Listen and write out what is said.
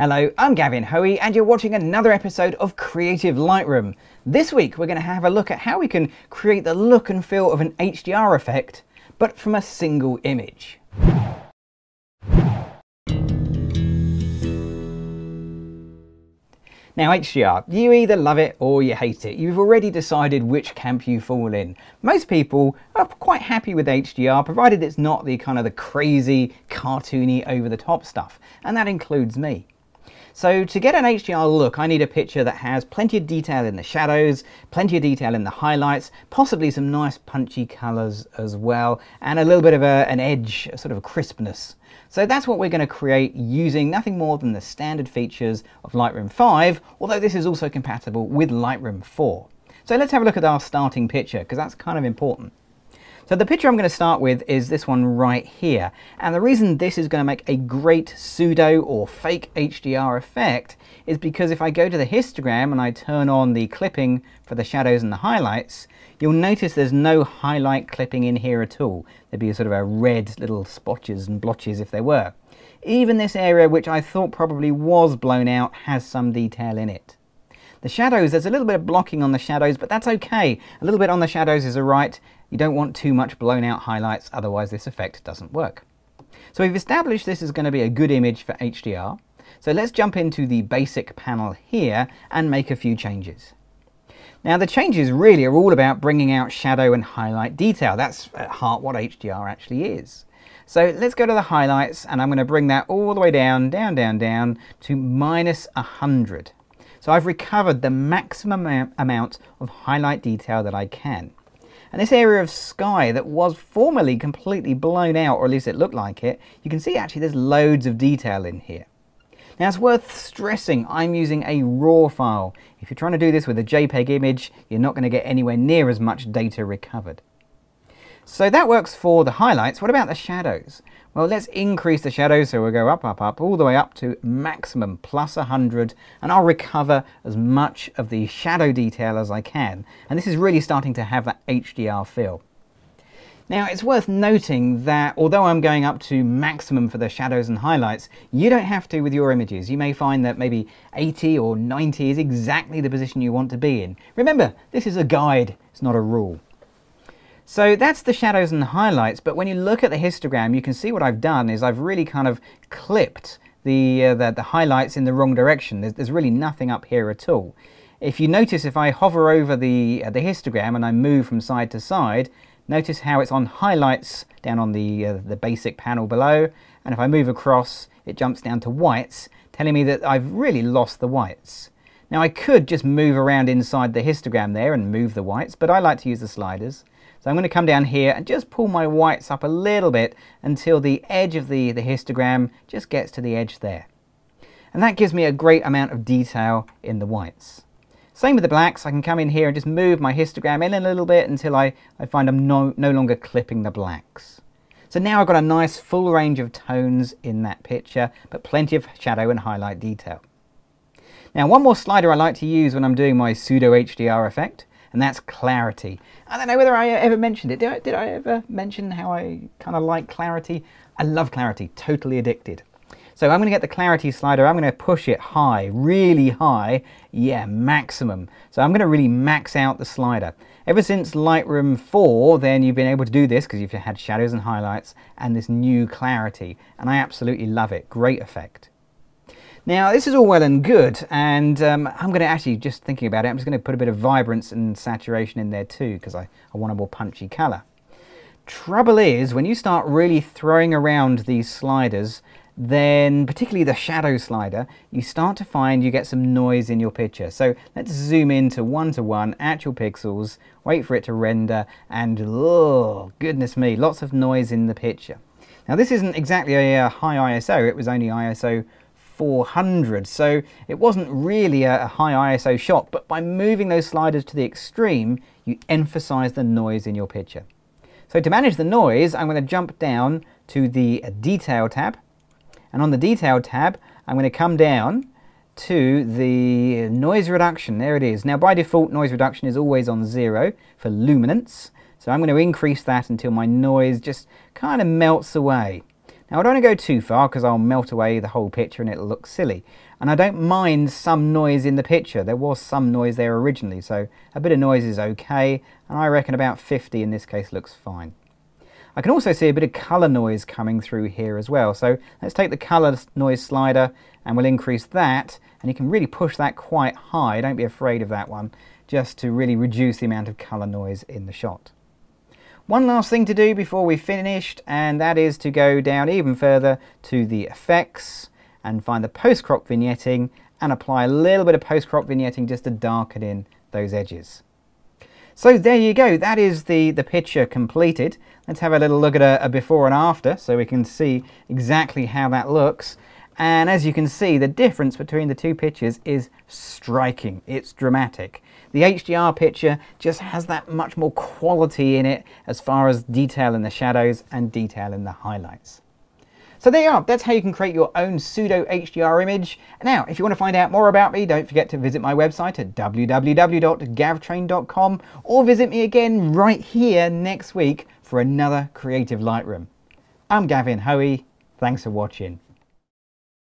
Hello, I'm Gavin Hoey and you're watching another episode of Creative Lightroom. This week we're going to have a look at how we can create the look and feel of an HDR effect, but from a single image. Now HDR, you either love it or you hate it. You've already decided which camp you fall in. Most people are quite happy with HDR, provided it's not the kind of the crazy, cartoony, over-the-top stuff, and that includes me. So to get an HDR look, I need a picture that has plenty of detail in the shadows, plenty of detail in the highlights, possibly some nice punchy colours as well, and a little bit of an edge, a sort of a crispness. So that's what we're going to create using nothing more than the standard features of Lightroom 5, although this is also compatible with Lightroom 4. So let's have a look at our starting picture, because that's kind of important. So the picture I'm going to start with is this one right here, and the reason this is going to make a great pseudo or fake HDR effect is because if I go to the histogram and I turn on the clipping for the shadows and the highlights, you'll notice there's no highlight clipping in here at all. There'd be a sort of a red little spotches and blotches if there were. Even this area, which I thought probably was blown out, has some detail in it. The shadows, there's a little bit of blocking on the shadows, but that's okay. A little bit on the shadows is alright. You don't want too much blown out highlights, otherwise this effect doesn't work. So we've established this is going to be a good image for HDR. So let's jump into the basic panel here and make a few changes. Now the changes really are all about bringing out shadow and highlight detail. That's at heart what HDR actually is. So let's go to the highlights and I'm going to bring that all the way down to -100. So I've recovered the maximum amount of highlight detail that I can. And this area of sky that was formerly completely blown out, or at least it looked like it, you can see actually there's loads of detail in here. Now it's worth stressing I'm using a RAW file. If you're trying to do this with a JPEG image, you're not going to get anywhere near as much data recovered. So that works for the highlights. What about the shadows? Well, let's increase the shadows, so we'll go up, all the way up to maximum +100, and I'll recover as much of the shadow detail as I can. And this is really starting to have that HDR feel. Now, it's worth noting that although I'm going up to maximum for the shadows and highlights, you don't have to with your images. You may find that maybe 80 or 90 is exactly the position you want to be in. Remember, this is a guide, it's not a rule. So that's the shadows and the highlights, but when you look at the histogram, you can see what I've done is I've really kind of clipped the highlights in the wrong direction. There's really nothing up here at all. If you notice, if I hover over the histogram and I move from side to side, notice how it's on highlights down on the basic panel below, and if I move across, it jumps down to whites, telling me that I've really lost the whites. Now I could just move around inside the histogram there and move the whites, but I like to use the sliders. So I'm going to come down here and just pull my whites up a little bit until the edge of the histogram just gets to the edge there. And that gives me a great amount of detail in the whites. Same with the blacks. I can come in here and just move my histogram in a little bit until I find I'm no longer clipping the blacks. So now I've got a nice full range of tones in that picture, but plenty of shadow and highlight detail. Now one more slider I like to use when I'm doing my pseudo HDR effect, and that's clarity. I don't know whether I ever mentioned it. Did I ever mention how I kind of like clarity? I love clarity, totally addicted. So I'm going to get the clarity slider, I'm going to push it high, really high, yeah, maximum. So I'm going to really max out the slider. Ever since Lightroom 4, then you've been able to do this because you've had shadows and highlights and this new clarity, and I absolutely love it, great effect. Now this is all well and good, and I'm going to actually, just thinking about it, I'm just going to put a bit of vibrance and saturation in there too because I want a more punchy colour. Trouble is, when you start really throwing around these sliders, then particularly the shadow slider, you start to find you get some noise in your picture. So let's zoom in to 1:1 actual pixels, wait for it to render, and oh goodness me, lots of noise in the picture. Now this isn't exactly a high ISO, it was only ISO 400, so it wasn't really a high ISO shot, but by moving those sliders to the extreme, you emphasize the noise in your picture. So to manage the noise, I'm going to jump down to the Detail tab, and on the Detail tab, I'm going to come down to the Noise Reduction. There it is. Now by default, Noise Reduction is always on 0 for luminance, so I'm going to increase that until my noise just kind of melts away. Now I don't want to go too far because I'll melt away the whole picture and it'll look silly. And I don't mind some noise in the picture. There was some noise there originally, so a bit of noise is okay, and I reckon about 50 in this case looks fine. I can also see a bit of colour noise coming through here as well, so let's take the colour noise slider and we'll increase that, and you can really push that quite high, don't be afraid of that one, just to really reduce the amount of colour noise in the shot. One last thing to do before we've finished, and that is to go down even further to the effects and find the post-crop vignetting and apply a little bit of post-crop vignetting just to darken in those edges. So there you go, that is the picture completed. Let's have a little look at a before and after so we can see exactly how that looks. And as you can see, the difference between the two pictures is striking. It's dramatic. The HDR picture just has that much more quality in it as far as detail in the shadows and detail in the highlights. So there you are, that's how you can create your own pseudo HDR image. Now, if you want to find out more about me, don't forget to visit my website at www.gavtrain.com or visit me again right here next week for another creative Lightroom. I'm Gavin Hoey, thanks for watching.